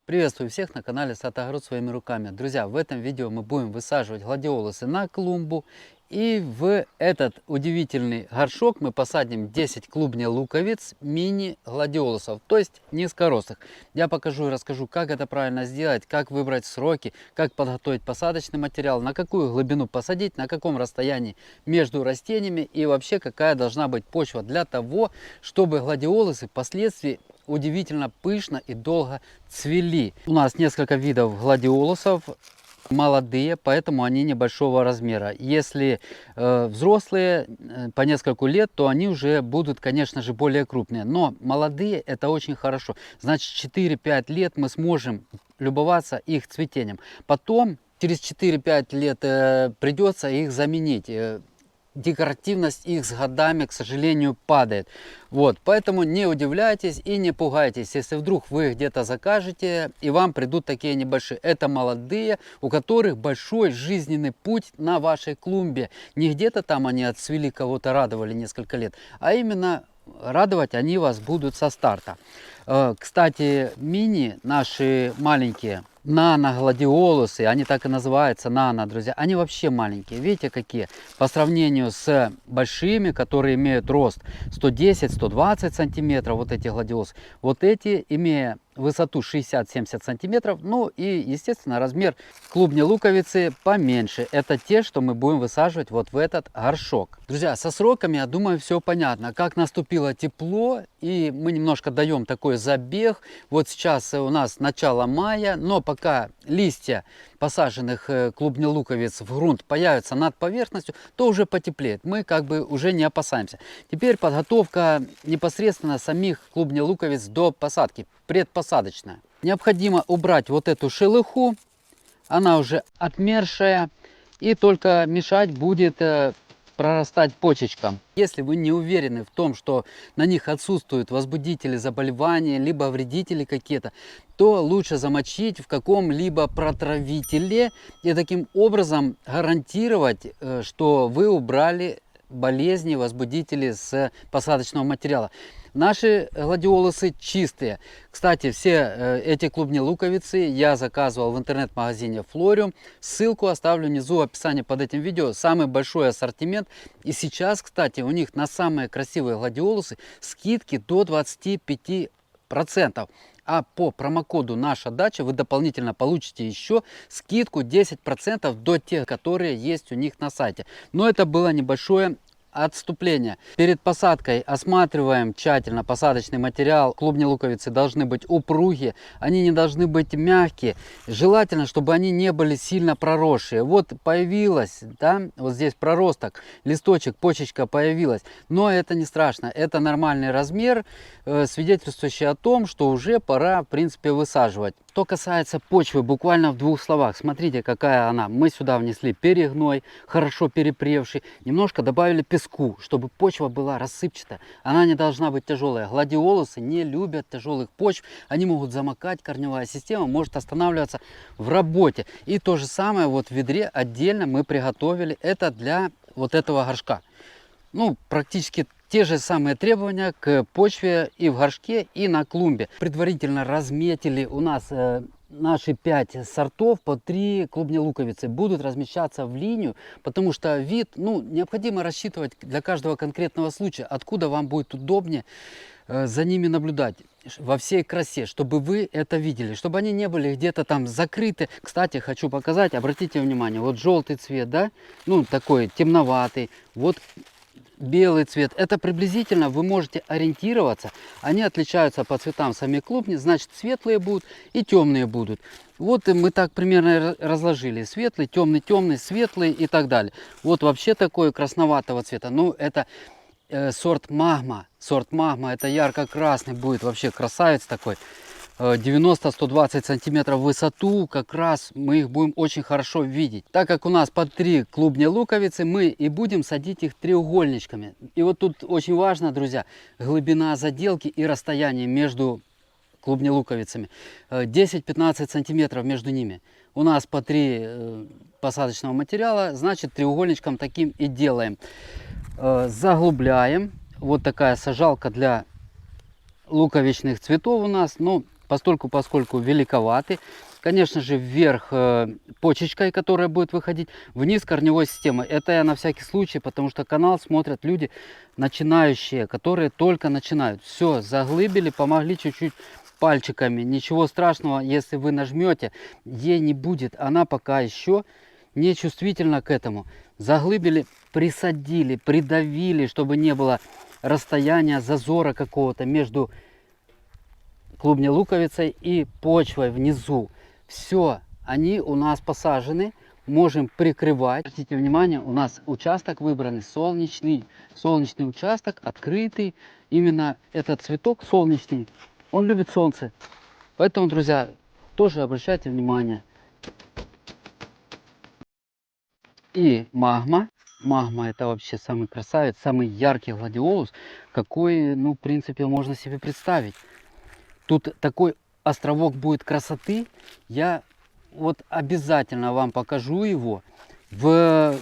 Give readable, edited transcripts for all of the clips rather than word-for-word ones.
Приветствую всех на канале Сад Огород своими руками. Друзья, в этом видео мы будем высаживать гладиолусы на клумбу. И в этот удивительный горшок мы посадим 10 клубней луковиц мини-гладиолусов, то есть низкорослых. Я покажу и расскажу, как это правильно сделать, как выбрать сроки, как подготовить посадочный материал, на какую глубину посадить, на каком расстоянии между растениями и вообще какая должна быть почва для того, чтобы гладиолусы впоследствии удивительно пышно и долго цвели. У нас несколько видов гладиолусов, молодые, поэтому они небольшого размера. Если взрослые по несколько лет, то они уже будут, конечно же, более крупные. Но молодые — это очень хорошо. Значит, 4-5 лет мы сможем любоваться их цветением. Потом, через 4-5 лет придется их заменить. Декоративность их с годами, к сожалению, падает. Вот, поэтому не удивляйтесь и не пугайтесь, если вдруг вы где-то закажете и вам придут такие небольшие. Это молодые, у которых большой жизненный путь на вашей клумбе. Не где-то там они отцвели, кого-то радовали несколько лет, а именно радовать они вас будут со старта. Кстати, мини, наши маленькие нано-гладиолусы, они так и называются, нано, друзья, они вообще маленькие. Видите, какие? По сравнению с большими, которые имеют рост 110-120 сантиметров, вот эти гладиолусы, вот эти, имея высоту 60-70 сантиметров, ну и, естественно, размер клубни луковицы поменьше. Это те, что мы будем высаживать вот в этот горшок. Друзья, со сроками, я думаю, все понятно. Как наступило тепло, и мы немножко даем такой забег. Вот сейчас у нас начало мая, но пока листья посаженных клубней луковиц в грунт появятся над поверхностью, то уже потеплеет. Мы как бы уже не опасаемся. Теперь подготовка непосредственно самих клубней луковиц до посадки, предпосадочная. Необходимо убрать вот эту шелуху, она уже отмершая, и только мешать будет прорастать почечкам. Если вы не уверены в том, что на них отсутствуют возбудители заболевания, либо вредители какие-то, то лучше замочить в каком-либо протравителе и таким образом гарантировать, что вы убрали болезни, возбудители с посадочного материала. Наши гладиолусы чистые. Кстати, все эти клубни луковицы я заказывал в интернет-магазине Florium. Ссылку оставлю внизу в описании под этим видео. Самый большой ассортимент. И сейчас, кстати, у них на самые красивые гладиолусы скидки до 25%. А по промокоду «Наша дача» вы дополнительно получите еще скидку 10% до тех, которые есть у них на сайте. Но это было небольшое отступление. Перед посадкой осматриваем тщательно посадочный материал. Клубни луковицы должны быть упругие, они не должны быть мягкие. Желательно, чтобы они не были сильно проросшие. Вот появилась, да, вот здесь проросток, листочек, почечка появилась. Но это не страшно, это нормальный размер, свидетельствующий о том, что уже пора, в принципе, высаживать. Что касается почвы, буквально в двух словах. Смотрите, какая она. Мы сюда внесли перегной, хорошо перепревший. Немножко добавили песку, чтобы почва была рассыпчатая. Она не должна быть тяжелая. Гладиолусы не любят тяжелых почв. Они могут замокать, корневая система может останавливаться в работе. И то же самое вот в ведре отдельно мы приготовили. Это для вот этого горшка. Ну, практически те же самые требования к почве и в горшке, и на клумбе. Предварительно разметили у нас наши 5 сортов по 3 клубни луковицы. Будут размещаться в линию, потому что вид, ну, необходимо рассчитывать для каждого конкретного случая, откуда вам будет удобнее за ними наблюдать во всей красе, чтобы вы это видели, чтобы они не были где-то там закрыты. Кстати, хочу показать, обратите внимание, вот желтый цвет, да, ну, такой темноватый, вот белый цвет. Это приблизительно вы можете ориентироваться. Они отличаются по цветам сами клубни, значит, светлые будут и темные будут. Вот мы так примерно разложили. Светлый, темный, темный, светлый и так далее. Вот вообще такой красноватого цвета. Ну, это сорт магма. Сорт магма, это ярко-красный будет. Вообще красавец такой. 90-120 сантиметров в высоту, как раз мы их будем очень хорошо видеть. Так как у нас по 3 клубни луковицы, мы и будем садить их треугольничками. И вот тут очень важно, друзья, глубина заделки и расстояние между клубни луковицами. 10-15 сантиметров между ними. У нас по 3 посадочного материала, значит, треугольничком таким и делаем. Заглубляем. Вот такая сажалка для луковичных цветов у нас. Ну, поскольку великоваты. Конечно же, вверх почечкой, которая будет выходить, вниз корневой системой. Это я на всякий случай, потому что канал смотрят люди начинающие, которые только начинают. Все, заглыбили, помогли чуть-чуть пальчиками. Ничего страшного, если вы нажмете, ей не будет. Она пока еще не чувствительна к этому. Заглыбили, присадили, придавили, чтобы не было расстояния, зазора какого-то между клубней луковицей и почвой внизу. Все, они у нас посажены, можем прикрывать. Обратите внимание, у нас участок выбранный солнечный участок, открытый. Именно этот цветок солнечный, он любит солнце. Поэтому, друзья, тоже обращайте внимание. И магма. Магма — это вообще самый красавец, самый яркий гладиолус, какой, ну, в принципе, можно себе представить. Тут такой островок будет красоты. Я вот обязательно вам покажу его в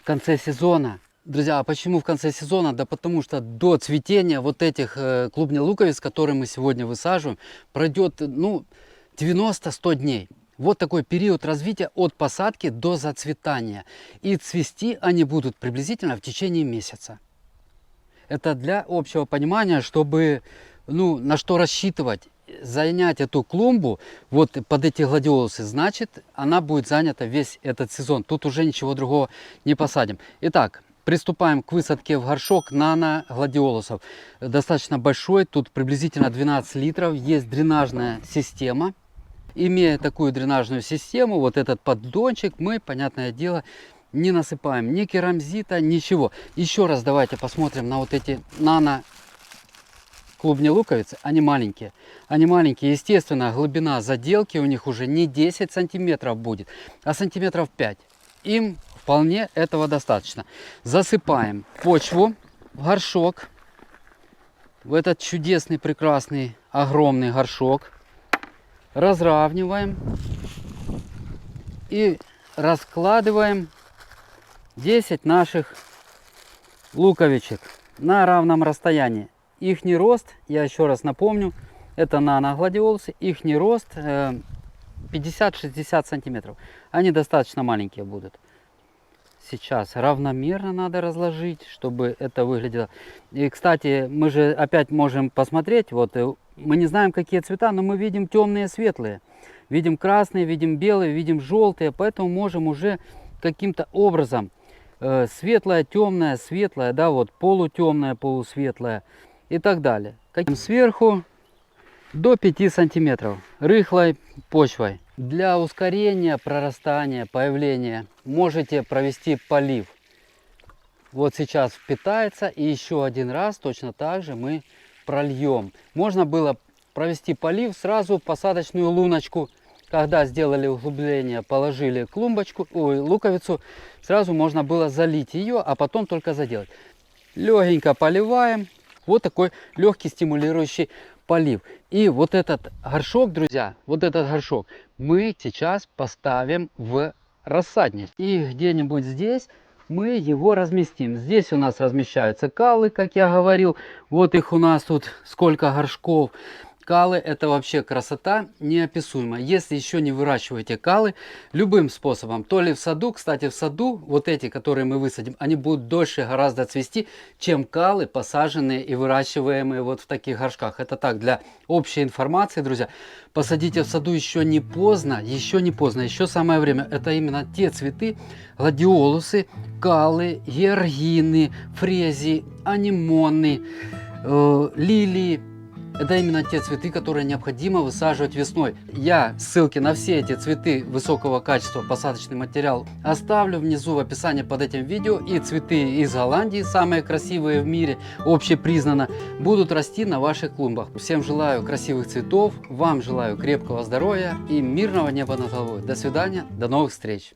конце сезона. Друзья, а почему в конце сезона? Да потому что до цветения вот этих клубней луковиц, которые мы сегодня высаживаем, пройдет, ну, 90-100 дней. Вот такой период развития от посадки до зацветания. И цвести они будут приблизительно в течение месяца. Это для общего понимания, чтобы, ну, на что рассчитывать. Занять эту клумбу вот под эти гладиолусы, значит, она будет занята весь этот сезон. Тут уже ничего другого не посадим. Итак, приступаем к высадке в горшок нано гладиолусов. Достаточно большой, тут приблизительно 12 литров. Есть дренажная система. Имея такую дренажную систему, вот этот поддончик мы, понятное дело, не насыпаем ни керамзита, ничего. Еще раз давайте посмотрим на вот эти нано клубни луковицы. Они маленькие. Они маленькие. Естественно, глубина заделки у них уже не 10 сантиметров будет, а сантиметров 5. Им вполне этого достаточно. Засыпаем почву в горшок. В этот чудесный, прекрасный, огромный горшок. Разравниваем. И раскладываем 10 наших луковичек на равном расстоянии. Ихний рост, я еще раз напомню, это нано-гладиолусы, ихний рост 50-60 сантиметров. Они достаточно маленькие будут. Сейчас равномерно надо разложить, чтобы это выглядело. И, кстати, мы же опять можем посмотреть, вот мы не знаем, какие цвета, но мы видим темные, светлые. Видим красные, видим белые, видим желтые, поэтому можем уже каким-то образом светлое, темное, светлое, да, вот полутемное, полусветлое и так далее. Каким сверху до 5 сантиметров рыхлой почвой. Для ускорения прорастания, появления можете провести полив. Вот сейчас впитается, и еще один раз точно так же мы прольем. Можно было провести полив сразу в посадочную луночку. Когда сделали углубление, положили клумбочку, луковицу, сразу можно было залить ее, а потом только заделать. Легенько поливаем. Вот такой легкий стимулирующий полив. И вот этот горшок, друзья, вот этот горшок мы сейчас поставим в рассадник. И где-нибудь здесь мы его разместим. Здесь у нас размещаются калы, как я говорил. Вот их у нас тут сколько горшков. Калы — это вообще красота неописуемая. Если еще не выращиваете калы, любым способом, то ли в саду, кстати, в саду вот эти, которые мы высадим, они будут дольше гораздо цвести, чем калы, посаженные и выращиваемые вот в таких горшках. Это так, для общей информации, друзья. Посадите в саду, еще не поздно, еще самое время. Это именно те цветы, гладиолусы, калы, георгины, фрезии, анимоны, лилии. Это именно те цветы, которые необходимо высаживать весной. Я ссылки на все эти цветы высокого качества, посадочный материал, оставлю внизу в описании под этим видео. И цветы из Голландии, самые красивые в мире, общепризнанно, будут расти на ваших клумбах. Всем желаю красивых цветов, вам желаю крепкого здоровья и мирного неба над головой. До свидания, до новых встреч!